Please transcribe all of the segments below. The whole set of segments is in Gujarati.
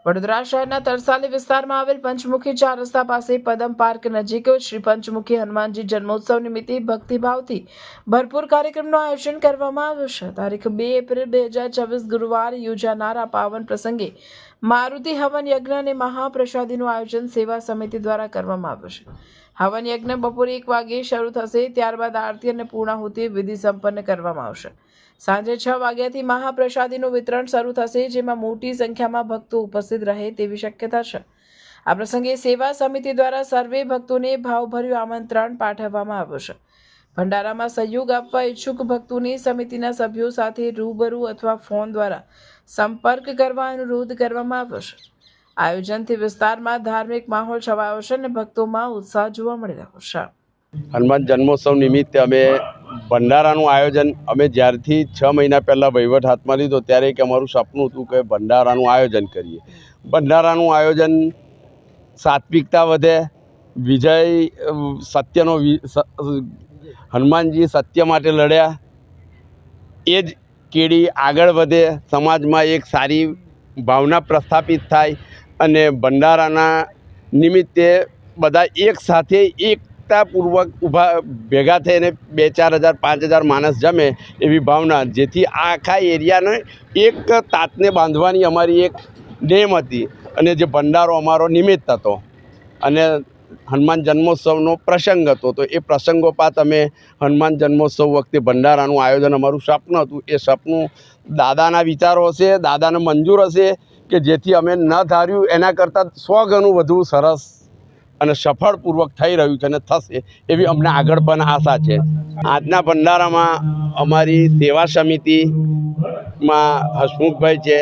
વડોદરા શહેરના તરસાલી વિસ્તારમાં આવેલ પંચમુખી ચાર રસ્તા પાસે પદમ પાર્ક નજીક શ્રી પંચમુખી હનુમાનજી જન્મોત્સવ નિમિત્તે ભક્તિભાવથી ભરપૂર કાર્યક્રમનું આયોજન કરવામાં આવ્યું છે। તારીખ 2 એપ્રિલ 2024 ગુરુવારે યોજાનારા પાવન પ્રસંગે મારુતિ હવન યજ્ઞ અને મહાપ્રસાદીનું આયોજન સેવા સમિતિ દ્વારા કરવામાં આવ્યું છે। હવન યજ્ઞ બપોરે 1 વાગ્યે શરૂ થશે, ત્યારબાદ આરતી અને પૂર્ણાહુતિ વિધિ સંપન્ન કરવામાં આવશે। સાંજે 6 વાગ્યાથી મહાપ્રસાદીનું વિતરણ શરૂ થશે, જેમાં મોટી સંખ્યામાં ભક્તો ઉપસ્થિત રહે તેવી શક્યતા છે। આ પ્રસંગે સેવા સમિતિ દ્વારા સર્વે ભક્તોને ભાવભર્યું આમંત્રણ પાઠવવામાં આવ્યું છે। ભંડારામાં સહયોગ આપવા ઈચ્છુક ભક્તોને સમિતિના સભ્યો સાથે રૂબરૂ અથવા ફોન દ્વારા સંપર્ક કરવા અનુરોધ કરવામાં આવ્યો છે। આયોજનથી વિસ્તારમાં ધાર્મિક માહોલ છવાયો છે અને ભક્તોમાં ઉત્સાહ જોવા મળી રહ્યો છે। હનુમાન જન્મોત્સવ નિમિત્તે અમે ભંડારાનું આયોજન અમે જ્યારથી 6 મહિના પહેલાં વહીવટ હાથમાં લીધો ત્યારે એક અમારું સપનું હતું કે ભંડારાનું આયોજન કરીએ। ભંડારાનું આયોજન સાત્વિકતા વધે, વિજય સત્યનો હનુમાનજી સત્ય માટે લડ્યા એ જ કીડી આગળ વધે, સમાજમાં એક સારી ભાવના પ્રસ્થાપિત થાય અને ભંડારાના નિમિત્તે બધા એક સાથે એકતાપૂર્વક ઊભા ભેગા થઈને 2-4 હજાર 5,000 માણસ જમે એવી ભાવના, જેથી આખા એરિયાને એક તાતને બાંધવાની અમારી એક નેમ હતી અને જે ભંડારો અમારો નિમિત્ત હતો અને હનુમાન જન્મોત્સવનો પ્રસંગ હતો। તો એ પ્રસંગોપાત અમે હનુમાન જન્મોત્સવ વખતે ભંડારાનું આયોજન અમારું સપનું હતું। એ સપનું દાદાના વિચારો હશે, દાદાને મંજૂર હશે કે જેથી અમે ન ધાર્યું એના કરતાં 100 ગણું વધુ સરસ અને સફળપૂર્વક થઈ રહ્યું છે અને થશે એવી અમને આગળ પણ આશા છે। આજના ભંડારામાં અમારી સેવા સમિતિમાં હસમુખભાઈ છે,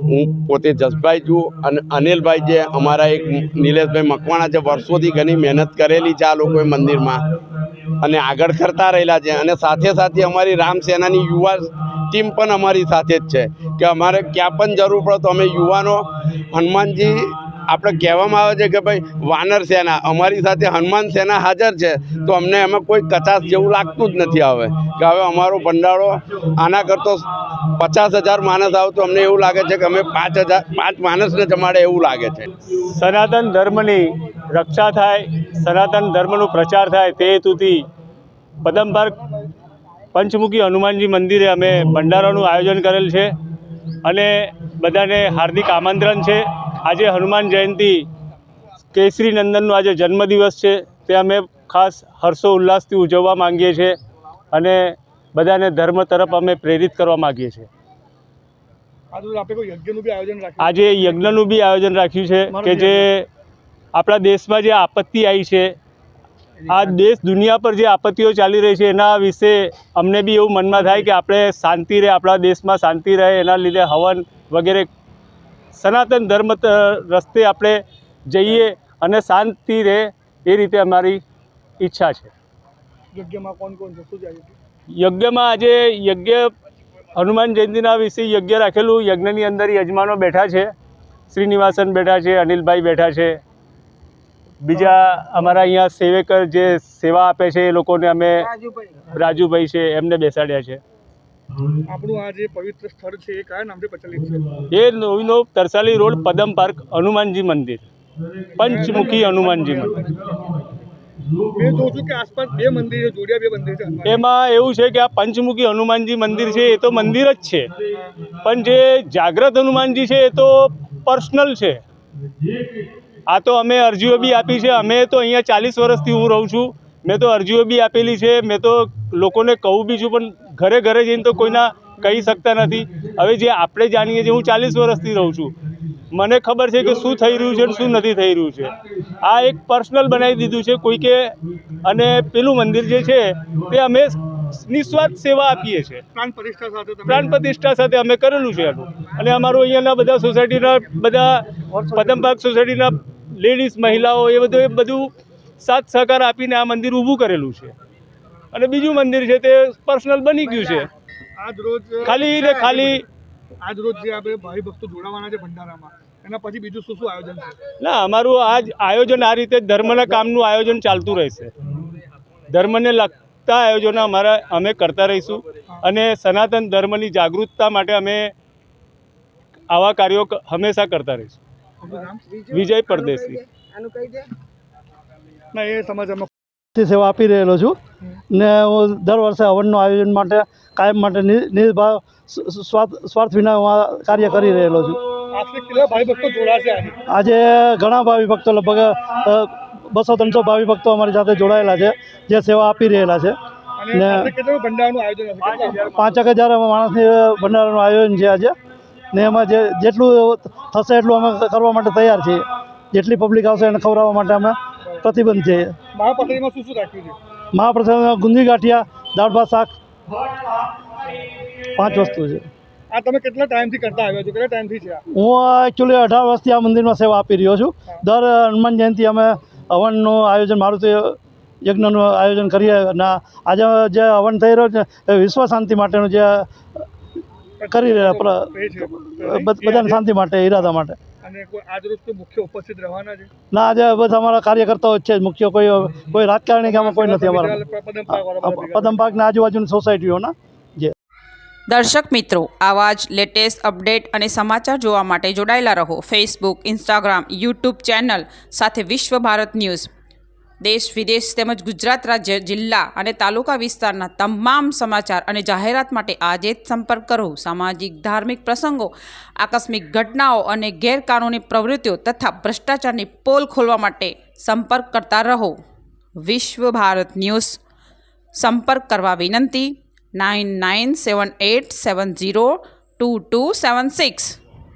હું પોતે જસભાઈ છું અને અનિલભાઈ છે, અમારા એક નિલેશભાઈ મકવાણા છે, વર્ષોથી ઘણી મહેનત કરેલી છે આ લોકોએ મંદિરમાં અને આગળ કરતા રહેલા છે। અને સાથે સાથે અમારી રામ સેનાની યુવા ટીમ પણ અમારી સાથે જ છે કે અમારે ક્યાં પણ જરૂર પડે તો અમે યુવાનો હનુમાનજી આપણે કહેવામાં આવે છે કે ભાઈ વાનર સેના, અમારી સાથે હનુમાન સેના હાજર છે, તો અમને એમાં કોઈ કચાશ જેવું લાગતું જ નથી આવે કે હવે અમારો ભંડારો આના કરતો 50,000 માણસ આવે તો અમને એવું લાગે છે કે અમે 5 માણસને જમાડે એવું લાગે છે। સનાતન ધર્મની રક્ષા થાય, સનાતન ધર્મનો પ્રચાર થાય તે હેતુથી પદમ પાર્ક પંચમુખી હનુમાનજી મંદિરે અમે ભંડારાનું આયોજન કરેલ છે અને બધાને હાર્દિક આમંત્રણ છે। આજે હનુમાન જયંતિ કેસરી નંદનનો આજે જન્મદિવસ છે, તે અમે ખાસ હર્ષો ઉલ્લાસથી ઉજવવા માંગીએ છીએ અને બધાને ધર્મ તરફ અમે પ્રેરિત કરવા માંગીએ છીએ। આજે યજ્ઞનું બી આયોજન રાખ્યું છે કે જે આપણા દેશમાં જે આપત્તિ આવી છે, આ દેશ દુનિયા પર જે આપત્તિઓ ચાલી રહી છે એના વિશે અમને બી એવું મનમાં થાય કે આપણે શાંતિ રહે, આપણા દેશમાં શાંતિ રહે, એના લીધે હવન વગેરે સનાતન ધર્મ રસ્તે આપણે જઈએ અને શાંતિ રહે એ રીતે અમારી ઈચ્છા છે। યજ્ઞમાં કોણ કોણ છે, શું છે? યજ્ઞમાં આજે યજ્ઞ હનુમાન જયંતિના વિશે યજ્ઞ રાખેલું। યજ્ઞની અંદર યજમાનો બેઠા છે, શ્રીનિવાસન બેઠા છે, અનિલભાઈ બેઠા છે, બીજા અમારા અહીંયા સેવક જે સેવા આપે છે એ લોકોને અમે રાજુભાઈ છે એમને બેસાડ્યા છે। આપણું આ જે પવિત્ર સ્થળ છે એ કયા નામથી પ્રચલિત છે? એ નવીનો તરસાલી રોડ પદમ પાર્ક હનુમાનજી મંદિર, પંચમુખી હનુમાનજી મંદિર। મેં જોઉં છું કે આસપાસ 2 મંદિર છે, જોડિયા 2 મંદિર છે। એમાં એવું છે કે આ પંચમુખી હનુમાનજી મંદિર છે એ તો મંદિર જ છે, પણ જે જાગ્રત હનુમાનજી છે એ તો પર્સનલ છે। આ તો અમે અરજીઓ બી આપી છે, અમે તો અહીંયા 40 વર્ષથી હું રહું છું, મેં તો અરજીઓ બી આપેલી છે, મેં તો લોકોને કહું બી છું, પણ ઘરે ઘરે જઈને તો કોઈના કહી શકતા નથી। હવે જે આપણે જાણીએ છીએ, હું 40 વર્ષથી રહું છું, મને ખબર છે કે શું થઈ રહ્યું છે અને શું નથી થઈ રહ્યું છે। આ એક પર્સનલ બનાવી દીધું છે કોઈ કે, અને પેલું મંદિર જે છે તે અમે નિસ્વાર્થ સેવા આપીએ છીએ, પ્રાણ પ્રતિષ્ઠા સાથે અમે કરેલું છે એનું। અને અમારું અહીંયાના બધા સોસાયટીના બધા પદમ પાર્ક સોસાયટીના લેડીઝ મહિલાઓ એ બધું સાથ સહકાર આપીને આ મંદિર ઊભું કરેલું છે। અને બીજું મંદિર છે તે પર્સનલ બની ગયું છે, ખાલી ને ખાલી આજ રોજ જે આપણે ભાઈ ભક્તો જોડાવાના છે ભંડારામાં, એના પછી બીજું શું આયોજન છે? ના, અમારું આજ આયોજન આ રીતે ધર્મના કામનું આયોજન ચાલતું રહેશે। ધર્મને લગતા આયોજનો અમે કરતા રહીશું અને સનાતન ધર્મની જાગૃતતા માટે અમે આવા કાર્યો હંમેશા કરતા રહીશું। આપનું નામ? વિજય પરદેશી. ના એ સમાચારમાં થી સેવા આપી રહેલો છું ને હું દર વર્ષે હવનનું આયોજન માટે કાયમ માટે નિર્ભાવ સ્વાર્થ વિના હું આ કાર્ય કરી રહેલો છું. આપને કેટલા ભાઈ ભક્તો જોડાશે આજે? આજે ઘણા ભાવિ ભક્તો લગભગ 200-300 ભાવિ ભક્તો અમારી સાથે જોડાયેલા છે જે સેવા આપી રહેલા છે અને ને આજે કેટલું ભંડારાનું આયોજન હશે? કેટલા? 5,000 માણસની ભંડારાનું આયોજન છે આજે ને એમાં જેટલું થશે એટલું અમે કરવા માટે તૈયાર છીએ. જેટલી પબ્લિક આવશે એને ખવડાવવા માટે અમે પ્રતિબંધ છીએ. મહાપ્રસાદીમાં શું શું રાખ્યું છે? મહાપ્રસાદમાં ગુંદી ગાંઠિયા, દાળ ભાત શાક 5 વસ્તુ છે. આ તમે કેટલા ટાઈમથી કરતા આવ્યા છો? કેટલા ટાઈમથી છે આ? હું એકચ્યુઅલી 18 વર્ષથી આ મંદિરમાં સેવા આપી રહ્યો છું. દર હનુમાન જયંતિ અમે હવનનું આયોજન મારુતિ યજ્ઞનું આયોજન કરીએ અને આજે જે હવન થઈ રહ્યો છે એ વિશ્વ શાંતિ માટેનું જે કરી રહ્યા બધાની શાંતિ માટે ઈરાદા માટે. અને કોઈ આજ રોજ કોઈ મુખ્ય ઉપસ્થિત રહેવાના છે? ના આજે બધા અમારા કાર્યકર્તાઓ જ છે જ મુખ્ય. કોઈ રાજકારણી કે આમાં કોઈ નથી અમારા. પદમપાકના આજુબાજુની સોસાયટીઓના. દર્શક મિત્રો, આવા જ લેટેસ્ટ અપડેટ અને સમાચાર જોવા માટે જોડાયેલા રહો ફેસબુક, ઇન્સ્ટાગ્રામ, યુટ્યુબ ચેનલ સાથે વિશ્વ ભારત ન્યૂઝ. દેશ વિદેશ તેમજ ગુજરાત રાજ્ય, જિલ્લા અને તાલુકા વિસ્તારના તમામ સમાચાર અને જાહેરાત માટે આજે જ સંપર્ક કરો. સામાજિક ધાર્મિક પ્રસંગો, આકસ્મિક ઘટનાઓ અને ગેરકાનૂની પ્રવૃત્તિઓ તથા ભ્રષ્ટાચારની પોલ ખોલવા માટે સંપર્ક કરતા રહો. વિશ્વ ભારત ન્યૂઝ. સંપર્ક કરવા વિનંતી 9978702276.